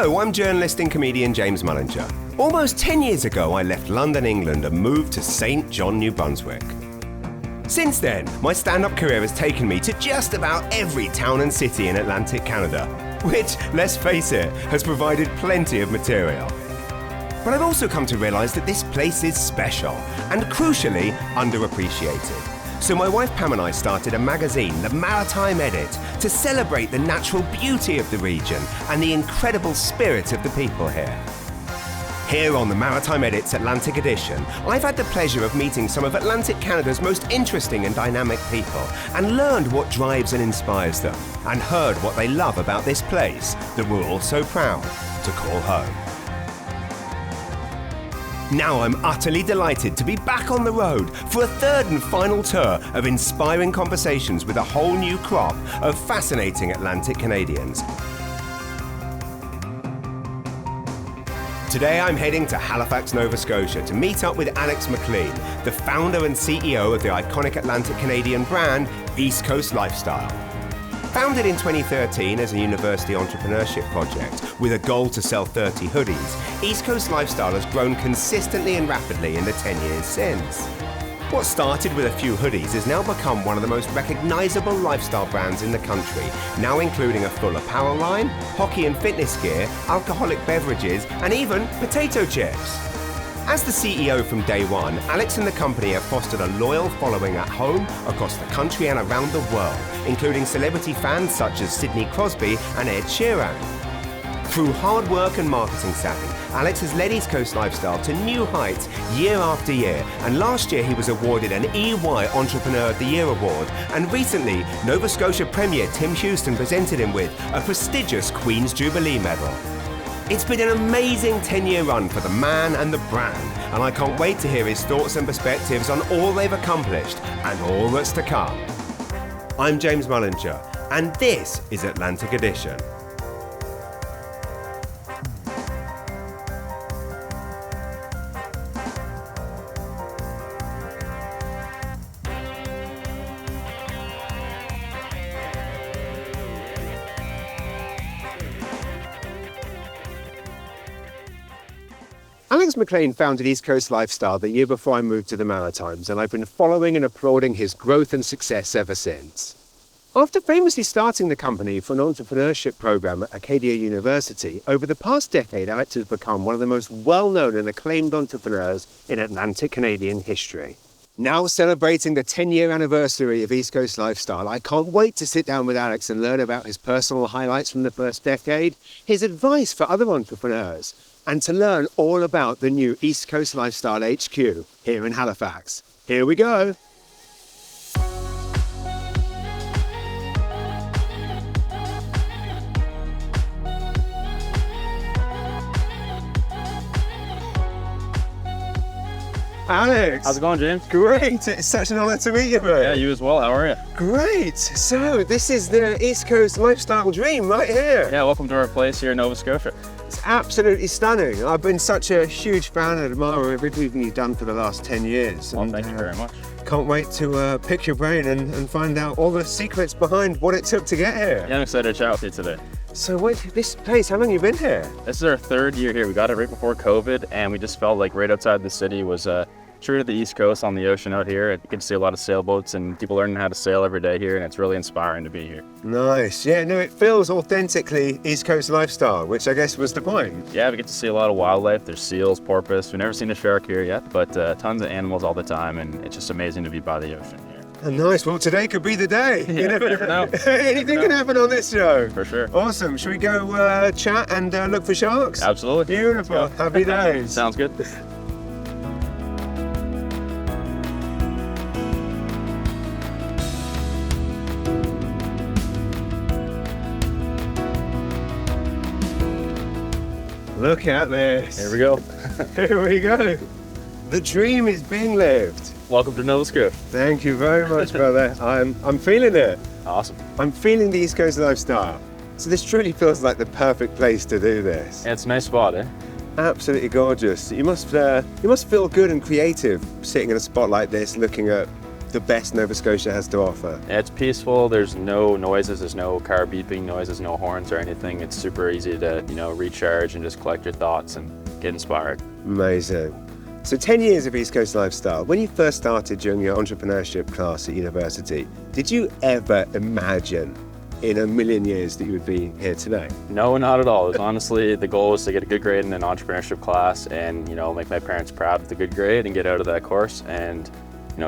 Hello, I'm journalist and comedian James Mullinger. Almost 10 years ago, I left London, England and moved to St. John, New Brunswick. Since then, my stand-up career has taken me to just about every town and city in Atlantic Canada, which, let's face it, has provided plenty of material. But I've also come to realise that this place is special and, crucially, underappreciated. So my wife Pam and I started a magazine, the Maritime Edit, to celebrate the natural beauty of the region and the incredible spirit of the people here. Here on the Maritime Edit's Atlantic edition, I've had the pleasure of meeting some of Atlantic Canada's most interesting and dynamic people and learned what drives and inspires them, and heard what they love about this place that we're all so proud to call home. Now I'm utterly delighted to be back on the road for a third and final tour of inspiring conversations with a whole new crop of fascinating Atlantic Canadians. Today I'm heading to Halifax, Nova Scotia to meet up with Alex MacLean, the founder and CEO of the iconic Atlantic Canadian brand East Coast Lifestyle. Founded in 2013 as a university entrepreneurship project with a goal to sell 30 hoodies, East Coast Lifestyle has grown consistently and rapidly in the 10 years since. What started with a few hoodies has now become one of the most recognizable lifestyle brands in the country, now including a full apparel line, hockey and fitness gear, alcoholic beverages, and even potato chips. As the CEO from day one, Alex and the company have fostered a loyal following at home, across the country and around the world, including celebrity fans such as Sidney, Crosby and Ed Sheeran. Through hard work and marketing savvy, Alex has led East Coast Lifestyle to new heights year after year, and last year he was awarded an EY Entrepreneur of the Year award, and recently Nova Scotia Premier Tim Houston presented him with a prestigious Queen's Jubilee Medal. It's been an amazing 10-year run for the man and the brand, and I can't wait to hear his thoughts and perspectives on all they've accomplished and all that's to come. I'm James Mullinger, and this is Atlantic Edition. Alex MacLean founded East Coast Lifestyle the year before I moved to the Maritimes, and I've been following and applauding his growth and success ever since. After famously starting the company for an entrepreneurship program at Acadia University, over the past decade Alex has become one of the most well-known and acclaimed entrepreneurs in Atlantic Canadian history. Now celebrating the 10-year anniversary of East Coast Lifestyle, I can't wait to sit down with Alex and learn about his personal highlights from the first decade, his advice for other entrepreneurs, and to learn all about the new East Coast Lifestyle HQ here in Halifax. Here we go. Alex! How's it going, James? Great! It's such an honour to meet you, bro. Yeah, you as well. How are you? Great! So, this is the East Coast Lifestyle dream right here. Yeah, welcome to our place here in Nova Scotia. It's absolutely stunning. I've been such a huge fan and admirer of everything you've done for the last 10 years. Well, thank you very much. Can't wait to pick your brain and find out all the secrets behind what it took to get here. Yeah, I'm excited to chat with you today. So this place, how long have you been here? This is our third year here. We got it right before COVID, and we just felt like right outside the city was true to the East Coast on the ocean out here. You can see a lot of sailboats and people learning how to sail every day here, and it's really inspiring to be here. Nice. Yeah, no, it feels authentically East Coast Lifestyle, which I guess was the point. Yeah, we get to see a lot of wildlife. There's seals, porpoise. We've never seen a shark here yet, but tons of animals all the time, and it's just amazing to be by the ocean here. Oh, nice. Well, today could be the day. Yeah, you never know. Anything can happen on this show. For sure. Awesome. Should we go chat and look for sharks? Absolutely. Beautiful. Happy days. Sounds good. Look at this. Here we go. Here we go. The dream is being lived. Welcome to Nova Scotia. Thank you very much, brother. I'm feeling it. Awesome. I'm feeling the East Coast Lifestyle. So this truly feels like the perfect place to do this. Yeah, it's a nice spot, eh? Absolutely gorgeous. You must feel good and creative sitting in a spot like this, looking at the best Nova Scotia has to offer? It's peaceful. There's no noises. There's no car beeping noises, no horns or anything. It's super easy to, recharge and just collect your thoughts and get inspired. Amazing. So 10 years of East Coast lifestyle. When you first started during your entrepreneurship class at university, did you ever imagine in a million years that you would be here today? No, not at all. It was honestly, the goal was to get a good grade in an entrepreneurship class and, make my parents proud with a good grade and get out of that course. And,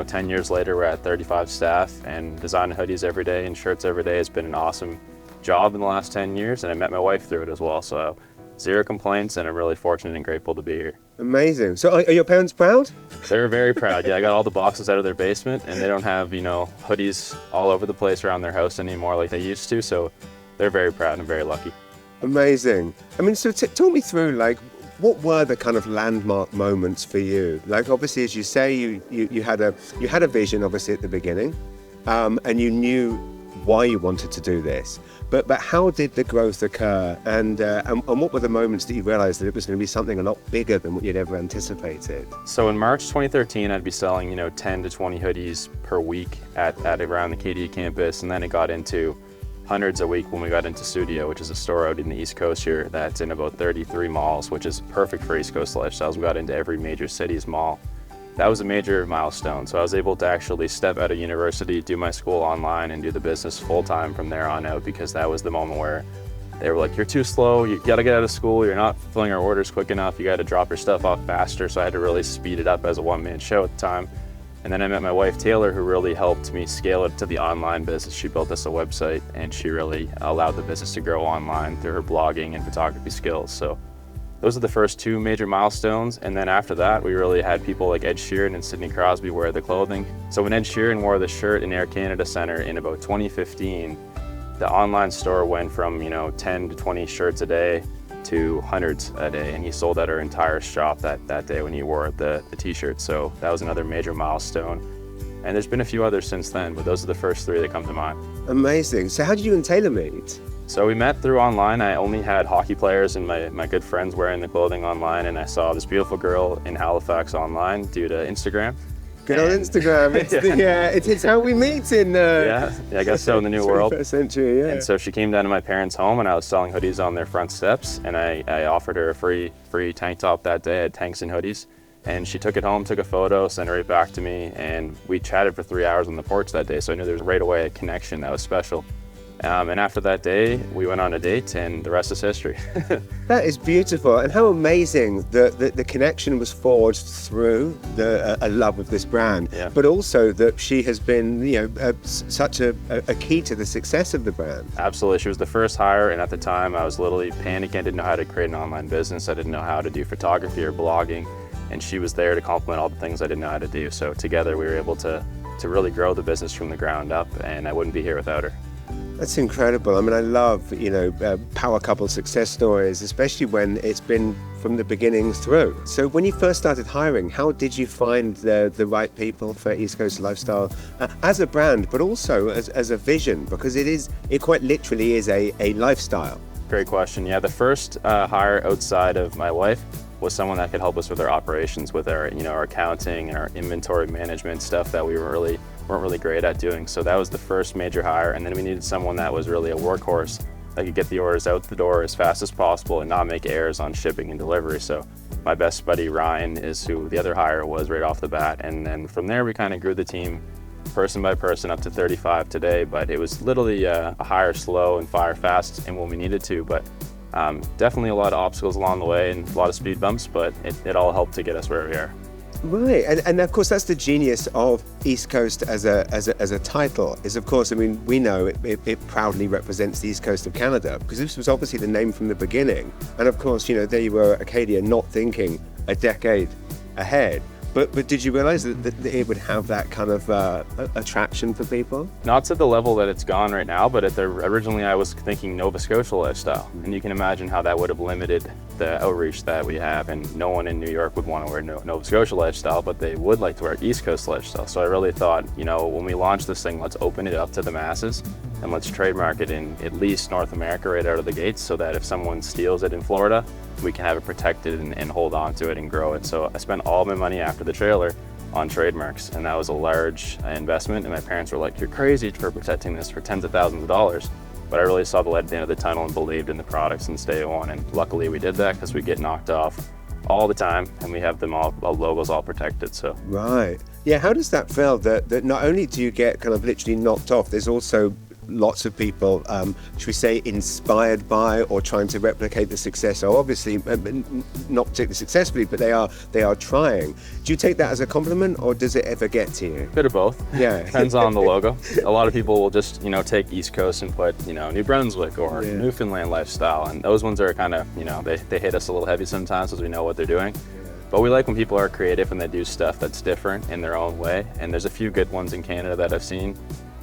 10 years later, we're at 35 staff and designing hoodies every day and shirts every day has been an awesome job in the last 10 years. And I met my wife through it as well. So zero complaints, and I'm really fortunate and grateful to be here. Amazing. So are your parents proud? They're very proud. Yeah, I got all the boxes out of their basement, and they don't have, hoodies all over the place around their house anymore like they used to. So they're very proud and very lucky. Amazing. I mean, so talk me through, what were the kind of landmark moments for you? Obviously, as you say, you had a vision, obviously, at the beginning, and you knew why you wanted to do this. But how did the growth occur, and what were the moments that you realized that it was going to be something a lot bigger than what you'd ever anticipated? So in March 2013, I'd be selling 10 to 20 hoodies per week at around the Acadia campus, and then it got into hundreds a week when we got into Studio, which is a store out in the East Coast here that's in about 33 malls, which is perfect for East Coast lifestyles. We got into every major city's mall. That was a major milestone. So I was able to actually step out of university, do my school online, and do the business full-time from there on out, because that was the moment where they were like, you're too slow, you gotta get out of school, you're not fulfilling our orders quick enough, you gotta drop your stuff off faster. So I had to really speed it up as a one-man show at the time. And then I met my wife, Taylor, who really helped me scale it to the online business. She built us a website, and she really allowed the business to grow online through her blogging and photography skills. So those are the first two major milestones. And then after that, we really had people like Ed Sheeran and Sidney Crosby wear the clothing. So when Ed Sheeran wore the shirt in Air Canada Centre in about 2015, the online store went from 10 to 20 shirts a day to hundreds a day, and he sold out our entire shop that day when he wore the t-shirt. So that was another major milestone. And there's been a few others since then, but those are the first three that come to mind. Amazing. So how did you and Taylor meet? So we met through online. I only had hockey players and my good friends wearing the clothing online, and I saw this beautiful girl in Halifax online due to Instagram. Good on Instagram. It's it's how we meet in I guess so, in the new world. 21st century, yeah. And so she came down to my parents' home, and I was selling hoodies on their front steps, and I offered her a free tank top that day. I had tanks and hoodies, and she took it home, took a photo, sent it right back to me, and we chatted for 3 hours on the porch that day. So I knew there was right away a connection that was special. And after that day, we went on a date, and the rest is history. That is beautiful, and how amazing that the connection was forged through a love of this brand, but also that she has been, such a key to the success of the brand. Absolutely. She was the first hire, and at the time I was literally panicking. I didn't know how to create an online business. I didn't know how to do photography or blogging, and she was there to complement all the things I didn't know how to do. So together we were able to really grow the business from the ground up, and I wouldn't be here without her. That's incredible. I mean, I love, power couple success stories, especially when it's been from the beginning through. So when you first started hiring, how did you find the right people for East Coast Lifestyle as a brand, but also as a vision? Because it quite literally is a lifestyle. Great question. Yeah, the first hire outside of my wife was someone that could help us with our operations, with our our accounting and our inventory management stuff that we weren't really great at doing. So that was the first major hire, and then we needed someone that was really a workhorse that could get the orders out the door as fast as possible and not make errors on shipping and delivery. So my best buddy Ryan is who the other hire was right off the bat, and then from there we kind of grew the team person by person up to 35 today. But it was literally a hire slow and fire fast and when we needed to, but definitely a lot of obstacles along the way and a lot of speed bumps, but it all helped to get us where we are. Right, and of course that's the genius of East Coast as a title, is of course, I mean, we know it proudly represents the East Coast of Canada, because this was obviously the name from the beginning. And of course, there you were, Acadia, not thinking a decade ahead. But did you realize that it would have that kind of attraction for people? Not to the level that it's gone right now, but originally I was thinking Nova Scotia lifestyle. And you can imagine how that would have limited the outreach that we have. And no one in New York would want to wear Nova Scotia lifestyle, but they would like to wear East Coast lifestyle. So I really thought, when we launch this thing, let's open it up to the masses and let's trademark it in at least North America right out of the gates, so that if someone steals it in Florida, we can have it protected and hold on to it and grow it. So I spent all my money after the trailer on trademarks, and that was a large investment, and my parents were like, you're crazy for protecting this for tens of thousands of dollars. But I really saw the light at the end of the tunnel and believed in the products and stay on, and luckily we did that because we get knocked off all the time, and we have them all logos all protected. So right, yeah. How does that feel that not only do you get kind of literally knocked off, there's also lots of people, should we say, inspired by or trying to replicate the success. So obviously, not particularly successfully, but they are trying. Do you take that as a compliment, or does it ever get to you? Bit of both. Yeah, depends on the logo. A lot of people will just take East Coast and put New Brunswick or Newfoundland lifestyle, and those ones are kind of they hit us a little heavy sometimes, as we know what they're doing. But we like when people are creative and they do stuff that's different in their own way. And there's a few good ones in Canada that I've seen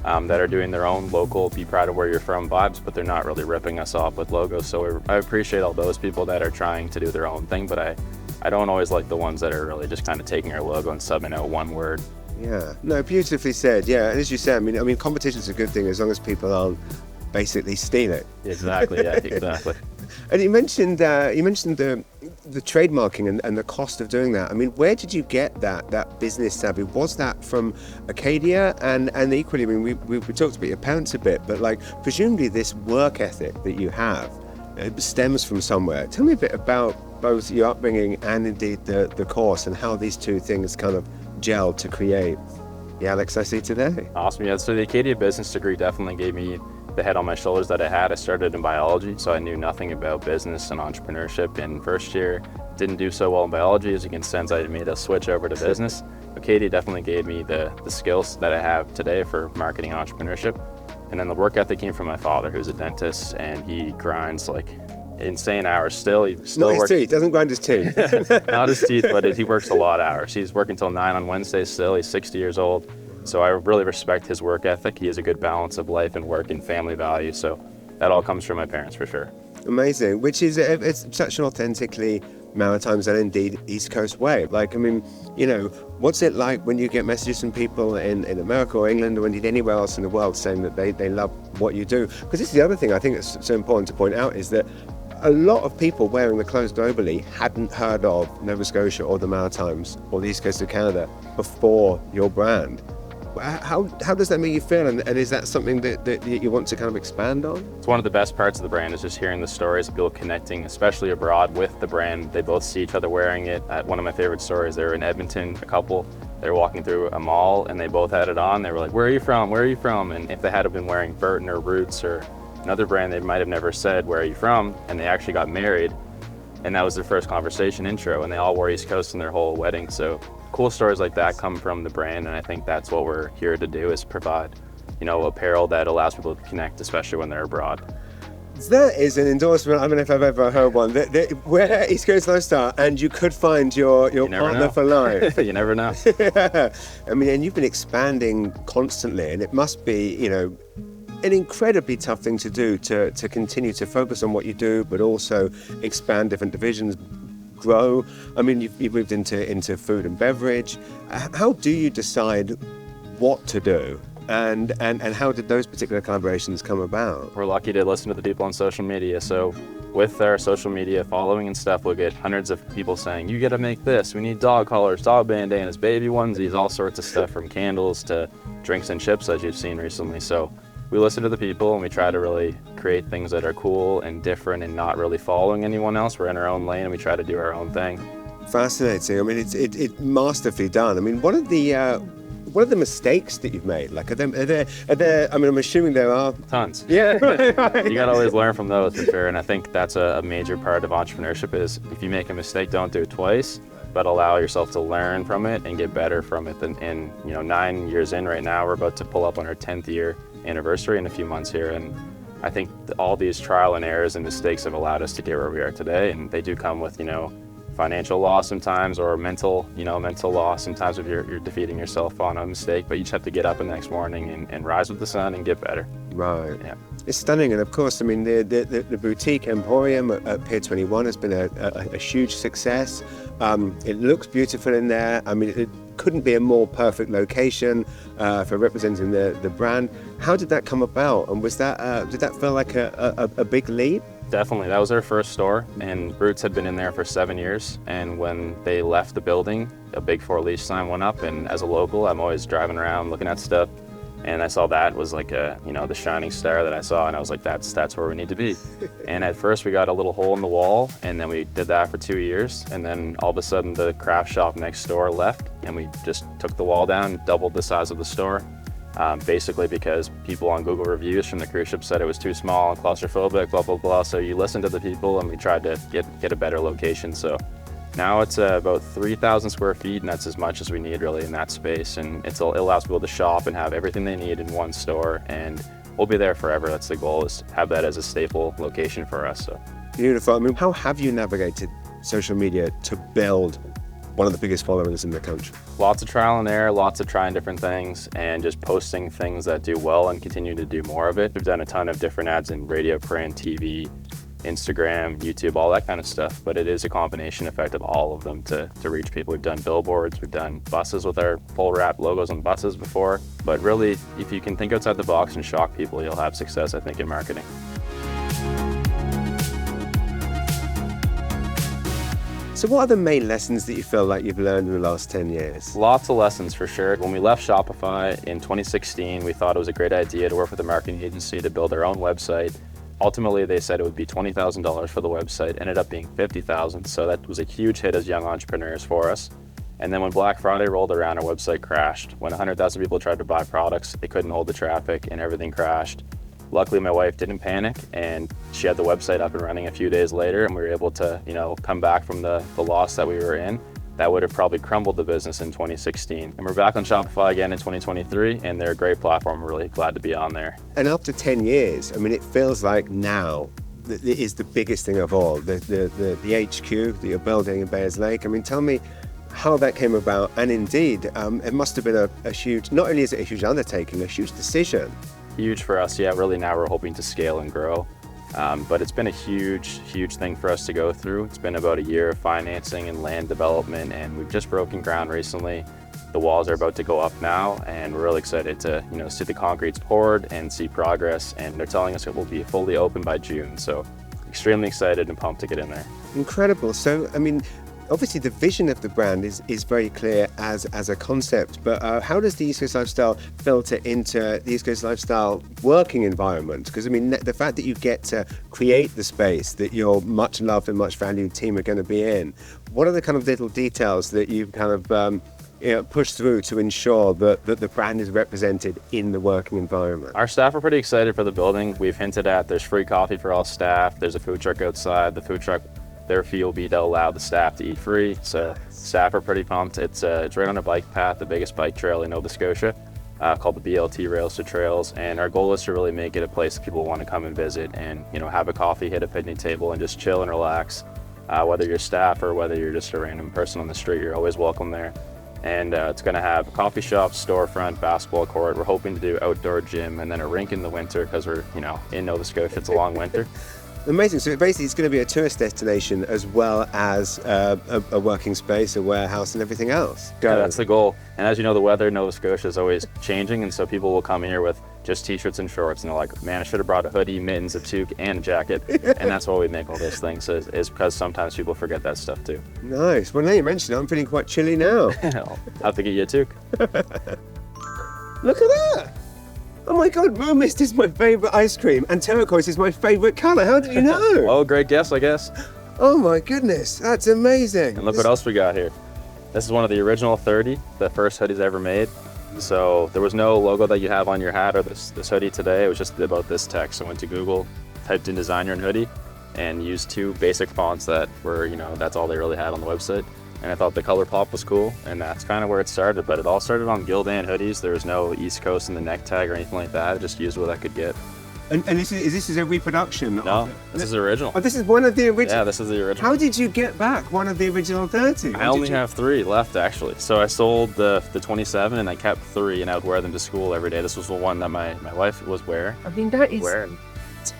that are doing their own local, be proud of where you're from vibes, but they're not really ripping us off with logos. So I appreciate all those people that are trying to do their own thing, but I don't always like the ones that are really just kind of taking our logo and subbing out one word. Yeah, no, beautifully said. Yeah, and as you said, I mean, competition's a good thing as long as people aren't basically steal it. Exactly, yeah, exactly. And you mentioned the trademarking and the cost of doing that. I mean, where did you get that business savvy? Was that from Acadia? And equally, I mean, we talked about your parents a bit, but like presumably this work ethic that you have stems from somewhere. Tell me a bit about both your upbringing and indeed the course, and how these two things kind of gelled to create the Alex I see today. Awesome, yeah. So the Acadia business degree definitely gave me the head on my shoulders that I had. I started in biology, so I knew nothing about business and entrepreneurship in first year. Didn't do so well in biology. As you can sense, I made a switch over to business. Acadia definitely gave me the skills that I have today for marketing and entrepreneurship. And then the work ethic came from my father, who's a dentist, and he grinds like insane hours still. He still Not his teeth, doesn't grind his teeth. Not his teeth, but he works a lot of hours. He's working till 9 on Wednesdays still. He's 60 years old. So I really respect his work ethic. He has a good balance of life and work and family values. So that all comes from my parents for sure. Amazing, which is it's such an authentically Maritimes and indeed East Coast way. Like, I mean, what's it like when you get messages from people in America or England or indeed anywhere else in the world saying that they love what you do? Because this is the other thing I think that's so important to point out, is that a lot of people wearing the clothes globally hadn't heard of Nova Scotia or the Maritimes or the East Coast of Canada before your brand. How does that make you feel, and is that something that you want to kind of expand on? It's one of the best parts of the brand, is just hearing the stories of people connecting, especially abroad, with the brand. They both see each other wearing it. One of my favorite stories, they were in Edmonton, a couple, they were walking through a mall and they both had it on. They were like, where are you from? Where are you from? And if they had been wearing Burton or Roots or another brand, they might have never said, where are you from? And they actually got married, and that was their first conversation intro, and they all wore East Coast in their whole wedding. So cool stories like that come from the brand, and I think that's what we're here to do, is provide, apparel that allows people to connect, especially when they're abroad. That is an endorsement. I don't know if I've ever heard one. Wear East Coast lifestyle, and you could find your partner for life. You never know. Yeah. I mean, and you've been expanding constantly, and it must be, an incredibly tough thing to do, to continue to focus on what you do, but also expand different divisions, grow. I mean, you've moved into food and beverage. How do you decide what to do? And how did those particular collaborations come about? We're lucky to listen to the people on social media. So with our social media following and stuff, we'll get hundreds of people saying, you got to make this. We need dog collars, dog bandanas, baby onesies, all sorts of stuff, from candles to drinks and chips, as you've seen recently. So we listen to the people and we try to really create things that are cool and different and not really following anyone else. We're in our own lane and we try to do our own thing. Fascinating. I mean, it's masterfully done. I mean, what are the mistakes that you've made? Like, are there, I mean, I'm assuming there are. Tons. Yeah. You got to always learn from those, for sure. And I think that's a major part of entrepreneurship, is if you make a mistake, don't do it twice, but allow yourself to learn from it and get better from it. And 9 years in right now, we're about to pull up on our 10th year anniversary in a few months here. And I think all these trial and errors and mistakes have allowed us to get where we are today. And they do come with, financial loss sometimes, or mental loss sometimes if you're defeating yourself on a mistake, but you just have to get up the next morning and rise with the sun and get better. Right. Yeah. It's stunning, and of course, I mean, the boutique emporium at Pier 21 has been a huge success. It looks beautiful in there. I mean, it couldn't be a more perfect location for representing the brand. How did that come about, and was that did that feel like a big leap? Definitely. That was our first store, and Roots had been in there for 7 years. And when they left the building, a Big 4 leash sign went up. And as a local, I'm always driving around looking at stuff. And I saw that was like the shining star that I saw. And I was like, that's where we need to be. And at first we got a little hole in the wall, and then we did that for 2 years. And then all of a sudden the craft shop next door left, and we just took the wall down, doubled the size of the store. Basically because people on Google reviews from the cruise ship said it was too small and claustrophobic, blah, blah, blah. So you listen to the people, and we tried to get a better location. So now it's about 3,000 square feet, and that's as much as we need really in that space. And it allows people to shop and have everything they need in one store, and we'll be there forever. That's the goal, is to have that as a staple location for us. So beautiful. I mean, how have you navigated social media to build one of the biggest followers in the country? Lots of trial and error, lots of trying different things, and just posting things that do well and continue to do more of it. We've done a ton of different ads in radio, print, TV, Instagram, YouTube, all that kind of stuff, but it is a combination effect of all of them to reach people. We've done billboards, we've done buses with our full wrap logos on buses before, but really, if you can think outside the box and shock people, you'll have success, I think, in marketing. So what are the main lessons that you feel like you've learned in the last 10 years? Lots of lessons for sure. When we left Shopify in 2016, we thought it was a great idea to work with a marketing agency to build our own website. Ultimately, they said it would be $20,000 for the website, ended up being $50,000. So that was a huge hit as young entrepreneurs for us. And then when Black Friday rolled around, our website crashed. When 100,000 people tried to buy products, it couldn't hold the traffic and everything crashed. Luckily, my wife didn't panic, and she had the website up and running a few days later, and we were able to, come back from the loss that we were in. That would have probably crumbled the business in 2016. And we're back on Shopify again in 2023, and they're a great platform. We're really glad to be on there. And after 10 years, I mean, it feels like now that it is the biggest thing of all, the HQ that you're building in Bayers Lake. I mean, tell me how that came about, and indeed, it must have been a huge, not only is it a huge undertaking, a huge decision. Huge for us, yeah. Really now we're hoping to scale and grow. But it's been a huge thing for us to go through. It's been about a year of financing and land development, and we've just broken ground recently. The walls are about to go up now, and we're really excited to see the concrete's poured and see progress. And they're telling us it will be fully open by June. So extremely excited and pumped to get in there. Incredible. So, I mean, obviously the vision of the brand is very clear as a concept, but how does the East Coast Lifestyle filter into the East Coast Lifestyle working environment? Because I mean, the fact that you get to create the space that your much loved and much valued team are going to be in, what are the kind of little details that you've kind of push through to ensure that the brand is represented in the working environment? Our staff are pretty excited for the building. We've hinted at there's free coffee for all staff. There's a food truck outside. The food truck, their fee will be to allow the staff to eat free. So staff are pretty pumped. It's right on a bike path, the biggest bike trail in Nova Scotia, called the BLT Rails to Trails. And our goal is to really make it a place that people want to come and visit and have a coffee, hit a picnic table, and just chill and relax. Whether you're staff or whether you're just a random person on the street, you're always welcome there. And it's going to have a coffee shop, storefront, basketball court. We're hoping to do outdoor gym and then a rink in the winter because we're, in Nova Scotia. It's a long winter. Amazing. So basically it's going to be a tourist destination as well as a working space, a warehouse and everything else. Yeah, that's the goal. And as you know, the weather in Nova Scotia is always changing. And so people will come here with just t-shirts and shorts and they're like, man, I should have brought a hoodie, mittens, a toque, and a jacket. And that's why we make all those things is because sometimes people forget that stuff too. Nice. Well, now you mention it, I'm feeling quite chilly now. I'll have to get you a toque. Look at that. Oh my God, Moon Mist is my favorite ice cream and turquoise is my favorite color. How did you know? Oh, great guess, I guess. Oh my goodness, that's amazing. And look what else we got here. This is one of the original 30, the first hoodies ever made. So there was no logo that you have on your hat or this hoodie today. It was just about this text. I went to Google, typed in design your own hoodie, and used two basic fonts that were, that's all they really had on the website. And I thought the color pop was cool, and that's kind of where it started. But it all started on Gildan hoodies. There was no East Coast in the neck tag or anything like that. I just used what I could get. And this is a reproduction? No, this is original. Oh, this is one of the original? Yeah, this is the original. How did you get back one of the original 30? I only have 3 left, actually. So I sold the 27, and I kept 3, and I would wear them to school every day. This was the one that my wife was wearing. I mean, that is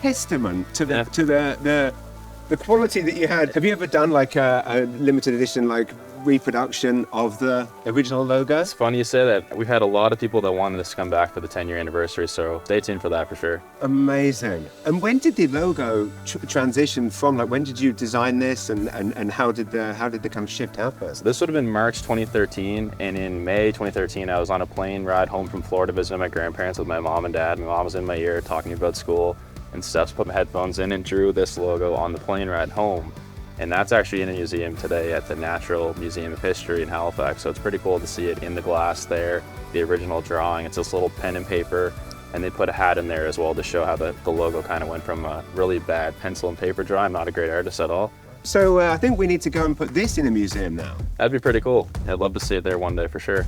testament to the quality that you had. Have you ever done like a limited edition, like reproduction of the original logo? It's funny you say that. We've had a lot of people that wanted us to come back for the 10-year anniversary, so stay tuned for that for sure. Amazing. And when did the logo transition from, like, when did you design this, and how did the kind of shift happen? So this would have been March 2013, and in May 2013, I was on a plane ride home from Florida visiting my grandparents with my mom and dad. My mom was in my ear talking about school and stuff, so put my headphones in and drew this logo on the plane ride home. And that's actually in a museum today at the Natural Museum of History in Halifax. So it's pretty cool to see it in the glass there, the original drawing. It's this little pen and paper, and they put a hat in there as well to show how the logo kind of went from a really bad pencil and paper drawing. I'm not a great artist at all. So I think we need to go and put this in a museum now. That'd be pretty cool. I'd love to see it there one day for sure.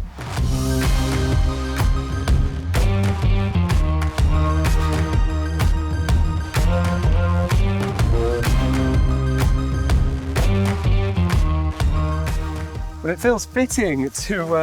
Well, it feels fitting to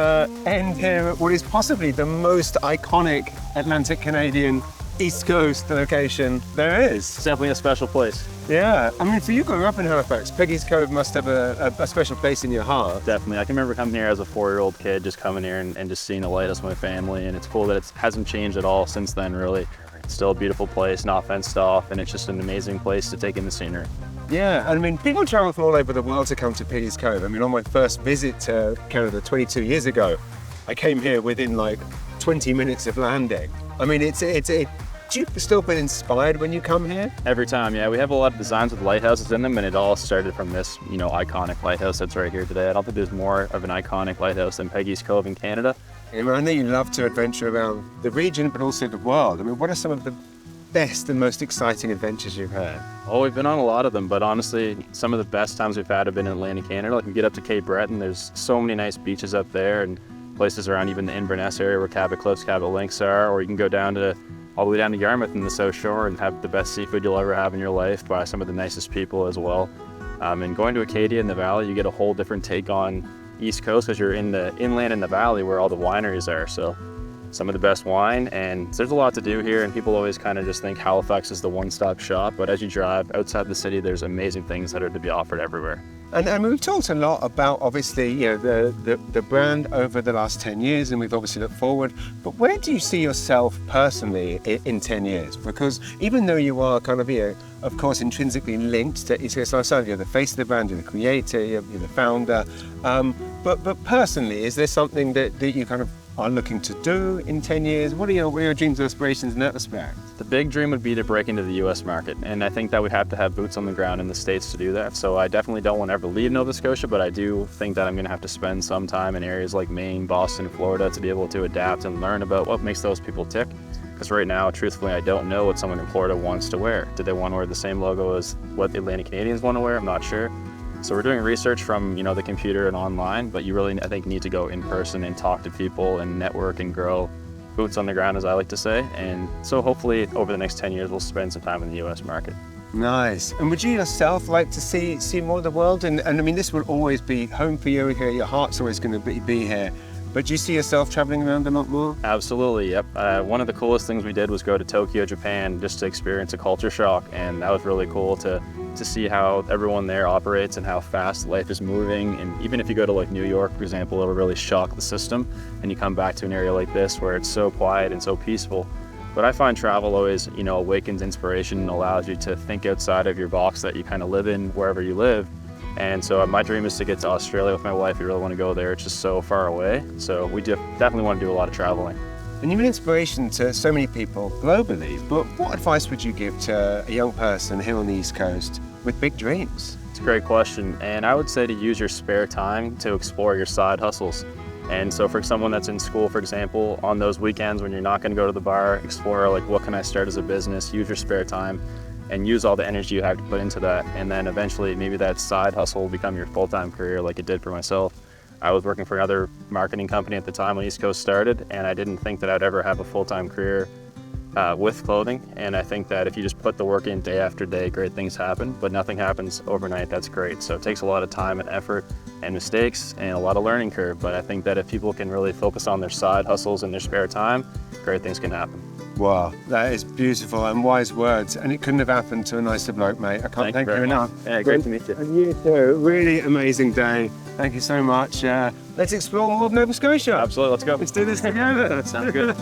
end here at what is possibly the most iconic Atlantic Canadian East Coast location there is. It's definitely a special place. Yeah, I mean, for you growing up in Halifax, Peggy's Cove must have a special place in your heart. Definitely. I can remember coming here as a 4-year-old kid, just coming here and just seeing the lighthouse with my family, and it's cool that it hasn't changed at all since then, really. It's still a beautiful place, not fenced off, and it's just an amazing place to take in the scenery. Yeah, I mean, people travel from all over the world to come to Peggy's Cove. I mean, on my first visit to Canada 22 years ago, I came here within like 20 minutes of landing. I mean, do you still feel inspired when you come here? Every time, yeah. We have a lot of designs with lighthouses in them, and it all started from this, iconic lighthouse that's right here today. I don't think there's more of an iconic lighthouse than Peggy's Cove in Canada. I know you love to adventure around the region, but also the world. I mean, what are some of the best and most exciting adventures you've had? Oh, we've been on a lot of them, but honestly, some of the best times we've had have been in Atlantic Canada. Like, we get up to Cape Breton, there's so many nice beaches up there, and places around even the Inverness area where Cabot Cliffs, Cabot Links are, or you can go all the way down to Yarmouth in the South Shore and have the best seafood you'll ever have in your life by some of the nicest people as well. And going to Acadia in the valley, you get a whole different take on East Coast because you're in the inland in the valley where all the wineries are. So some of the best wine, and there's a lot to do here, and people always kind of just think Halifax is the one-stop shop, but as you drive outside the city, there's amazing things that are to be offered everywhere. And we've talked a lot about, obviously, the brand over the last 10 years, and we've obviously looked forward. But where do you see yourself personally in 10 years? Because even though you are kind of, of course, intrinsically linked to East Coast Lifestyle, you're the face of the brand, you're the creator, you're the founder. But personally, is there something that you kind of are looking to do in 10 years? What are your dreams and aspirations in that respect? The big dream would be to break into the US market, and I think that we have to have boots on the ground in the States to do that. So I definitely don't want to ever leave Nova Scotia, but I do think that I'm going to have to spend some time in areas like Maine, Boston, Florida to be able to adapt and learn about what makes those people tick. Because right now, truthfully, I don't know what someone in Florida wants to wear. Do they want to wear the same logo as what the Atlantic Canadians want to wear? I'm not sure. So we're doing research from the computer and online, but you really, I think, need to go in person and talk to people and network and grow boots on the ground, as I like to say. And so hopefully over the next 10 years, we'll spend some time in the US market. Nice. And would you yourself like to see more of the world? And I mean, this will always be home for you here. Your heart's always going to be here. But do you see yourself traveling around a lot more? Absolutely, yep. One of the coolest things we did was go to Tokyo, Japan, just to experience a culture shock. And that was really cool to see how everyone there operates and how fast life is moving. And even if you go to like New York, for example, it'll really shock the system. And you come back to an area like this where it's so quiet and so peaceful. But I find travel always, awakens inspiration and allows you to think outside of your box that you kind of live in wherever you live. And so my dream is to get to Australia with my wife. We really want to go there. It's just so far away. So we definitely want to do a lot of traveling. And you've been inspiration to so many people globally, but what advice would you give to a young person here on the East Coast with big dreams? It's a great question. And I would say to use your spare time to explore your side hustles. And so for someone that's in school, for example, on those weekends when you're not going to go to the bar, explore like, what can I start as a business? Use your spare time and use all the energy you have to put into that. And then eventually maybe that side hustle will become your full-time career like it did for myself. I was working for another marketing company at the time when East Coast started, and I didn't think that I'd ever have a full-time career with clothing. And I think that if you just put the work in day after day, great things happen, but nothing happens overnight. That's great. So it takes a lot of time and effort and mistakes and a lot of learning curve. But I think that if people can really focus on their side hustles in their spare time, great things can happen. Wow, that is beautiful and wise words, and it couldn't have happened to a nicer bloke, mate. I can't thank you enough. Yeah, great to meet you. And you too. Really amazing day, Thank you so much. Let's explore more of Nova Scotia. Absolutely, let's go. Let's do this together. Sounds good.